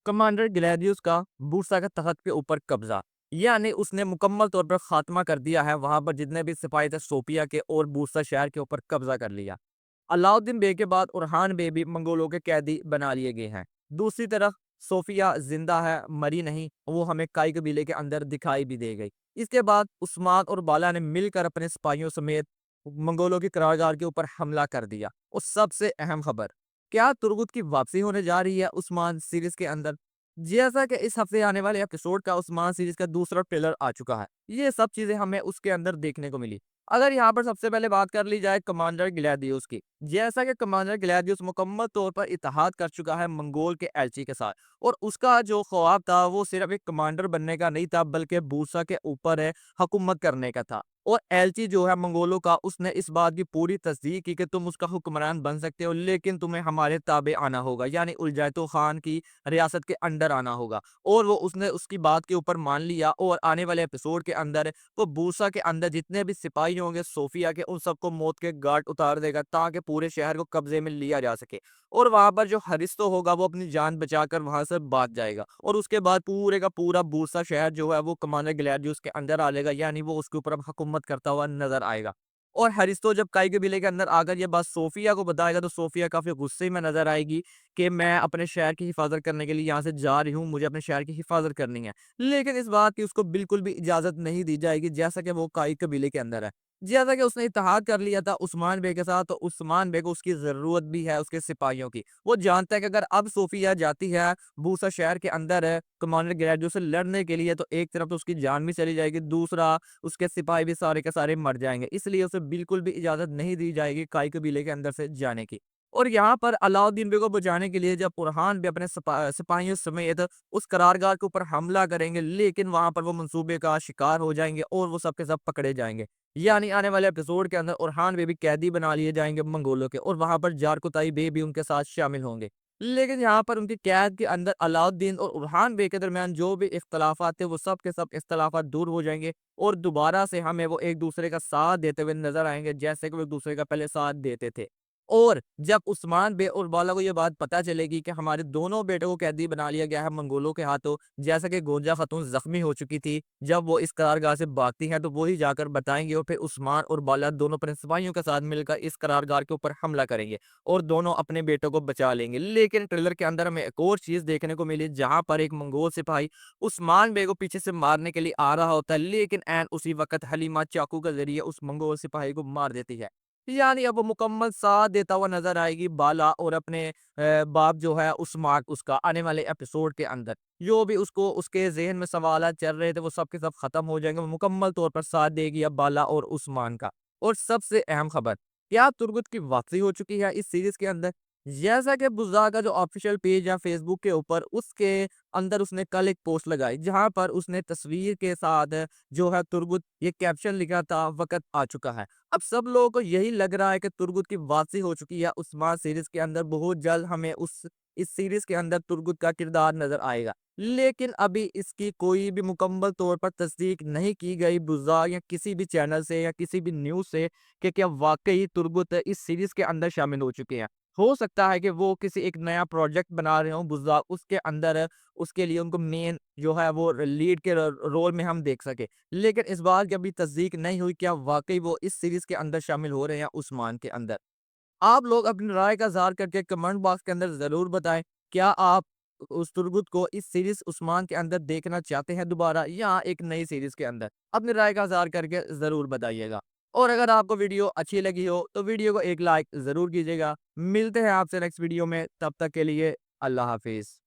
Commander ग्लैडियोस का बूरसा के तख्त के ऊपर कब्जा, यानी उसने मुकम्मल तौर पर खात्मा कर दिया है। वहां पर जितने भी सिपाही थे सोफिया के और बूरसा शहर के ऊपर कब्जा कर लिया। अलाउद्दीन बे के बाद उरहान बे भी मंगोलों के कैदी बना लिए गए हैं। दूसरी तरफ सोफिया जिंदा है, मरी नहीं, वो हमें काई कबीले के अंदर दिखाई भी दे गई। इसके बाद उस्मान और बाला ने मिलकर अपने सिपाहियों समेत मंगोलों की करारगार के ऊपर हमला कर दिया। और सबसे अहम खबर, क्या तुर्गुत की वापसी होने जा रही है उस्मान सीरीज के अंदर? जैसा कि इस हफ्ते आने वाले एपिसोड का उस्मान सीरीज का दूसरा ट्रेलर आ चुका है, ये सब चीजें हमें उसके अंदर देखने को मिली। अगर यहाँ पर सबसे पहले बात कर ली जाए कमांडर ग्लैदियोस की, जैसा कि कमांडर ग्लैदियोस मुकम्मल तौर पर इत्तेहाद कर चुका है मंगोल के एलची के साथ। और उसका जो ख्वाब था वो सिर्फ एक कमांडर बनने का नहीं था, बल्कि बूरसा के ऊपर है हुकूमत करने का था। और एलची जो है मंगोलों का, उसने इस बात की पूरी तस्दीक की कि तुम उसका हुक्मरान बन सकते हो, लेकिन तुम्हें हमारे ताबे आना होगा, यानी उलजैतो खान की रियासत के अंडर आना होगा। और वो उसने उसकी बात के ऊपर मान लिया। और आने वाले एपिसोड के अंदर वो बूसा के अंदर जितने भी सिपाही होंगे सोफिया के, उन सबको मौत के घाट उतार देगा ताकि पूरे शहर को कब्जे में लिया जा सके। और वहां पर जो हरिस्तो होगा वो अपनी जान बचाकर वहां से भाग जाएगा। और उसके बाद पूरे का पूरा बूसा शहर जो है वो कमांडर ग्लैडियोस के अंदर आ जाएगा, यानी वो उसके ऊपर अब हुकूमत करता हुआ नजर आएगा। और हरिस्तो जब काई कबीले के अंदर आकर ये बात सोफिया को बताएगा तो सोफिया काफी गुस्से में नजर आएगी कि मैं अपने शहर की हिफाजत करने के लिए यहाँ से जा रही हूँ, मुझे अपने शहर की हिफाजत करनी है। लेकिन इस बात की उसको बिल्कुल भी इजाज़त नहीं दी जाएगी, जैसा कि वो काई कबीले के अंदर है। जैसा कि उसने इत्तेहाद कर लिया था उस्मान बे के साथ, तो उस्मान बे को उसकी ज़रूरत भी है उसके सिपाहियों की। वो जानता है कि अगर अब सोफिया जाती है बूसा शहर के अंदर है कमांडर ग्रेडो से लड़ने के लिए, तो एक तरफ तो उसकी जान भी चली जाएगी, दूसरा उसके सिपाही भी सारे के सारे मर जाएँगे। इसलिए उसे बिल्कुल भी इजाज़त नहीं दी जाएगी काई कबीले के अंदर से जाने की। और यहाँ पर अलाउद्दीन बे को बचाने के लिए जब बुरहान भी अपने सिपाहियों समेत उस करारगार के ऊपर हमला करेंगे, लेकिन वहां पर वो मंसूबे का शिकार हो जाएंगे और वो सब के सब पकड़े जाएंगे। यानी आने वाले एपिसोड के अंदर उरहान बे भी कैदी बना लिए जाएंगे मंगोलों के, और वहां पर जारकुताई बे भी उनके साथ शामिल होंगे। लेकिन यहाँ पर उनकी कैद के अंदर अलाउद्दीन और उरहान बे के दरमियान जो भी इख्तलाफात थे वो सब के सब इख्तलाफात दूर हो जाएंगे। और दोबारा से हमें वो एक दूसरे का साथ देते हुए नजर आएंगे, जैसे कि वो एक दूसरे का पहले साथ देते थे। और जब उस्मान बे और बाला को ये बात पता चलेगी कि हमारे दोनों बेटों को कैदी बना लिया गया है मंगोलों के हाथों, जैसा कि गोंजा खातून जख्मी हो चुकी थी, जब वो इस करारगाह से भागती हैं तो वो ही जाकर बताएंगे। और फिर उस्मान और बाला दोनों अपने सिपाहियों के साथ मिलकर इस करारगार के ऊपर हमला करेंगे और दोनों अपने बेटों को बचा लेंगे। लेकिन ट्रेलर के अंदर हमें एक और चीज देखने को मिली, जहां पर एक मंगोल सिपाही उस्मान बे को पीछे से मारने के लिए आ रहा होता है, लेकिन एन उसी वक्त हलीमा चाकू के जरिए उस मंगोल सिपाही को मार देती है। यानी अब वो मुकम्मल साथ देता हुआ नज़र आएगी बाला और अपने बाप जो है उस्मान, उसका आने वाले एपिसोड के अंदर। जो भी उसको उसके ज़हन में सवालात चल रहे थे वो सब के सब ख़त्म हो जाएँगे, वो मुकम्मल तौर पर साथ देगी अब बाला और उस्मान का। और सबसे अहम खबर, क्या तुर्गुत की वापसी हो चुकी है इस सीरीज़ के अंदर? जैसा कि बुज़्ज़ा का जो ऑफ़िशियल पेज है फ़ेसबुक के ऊपर, उसके अंदर उसने कल एक पोस्ट लगाई, जहाँ पर उसने तस्वीर के साथ जो है तुर्गुत ये कैप्शन लिखा था, वक़्त आ चुका है। अब सब लोगों को यही लग रहा है कि तुर्गुत की वापसी हो चुकी है उस्मान सीरीज के अंदर। बहुत जल्द हमें उस इस सीरीज के अंदर तुर्गुत का किरदार नजर आएगा। लेकिन अभी इसकी कोई भी मुकम्मल तौर पर तस्दीक नहीं की गई बुज़ा या किसी भी चैनल से या किसी भी न्यूज़ से कि क्या वाकई तुर्गुत इस सीरीज के अंदर शामिल हो चुके हैं। हो सकता है कि वो किसी एक नया प्रोजेक्ट बना रहे हों बुज़ा, उसके अंदर उसके लिए उनको मेन जो है वो लीड के रोल में हम देख सके। लेकिन इस बात की अभी तस्दीक नहीं हुई क्या वाक़ई वो इस सीरीज़ के अंदर शामिल हो रहे हैं उस्मान के अंदर। आप लोग अपनी राय का इज़हार करके कमेंट बॉक्स के अंदर ज़रूर बताएँ। क्या आप उस तुर्गुत को इस सीरीज़ उस्मान के अंदर देखना चाहते हैं दोबारा, या एक नई सीरीज़ के अंदर? अपनी राय का इज़हार करके ज़रूर बताइएगा। और अगर आपको वीडियो अच्छी लगी हो तो वीडियो को एक लाइक ज़रूर कीजिएगा। मिलते हैं आपसे नेक्स्ट वीडियो में, तब तक के लिए अल्लाह हाफ़िज़।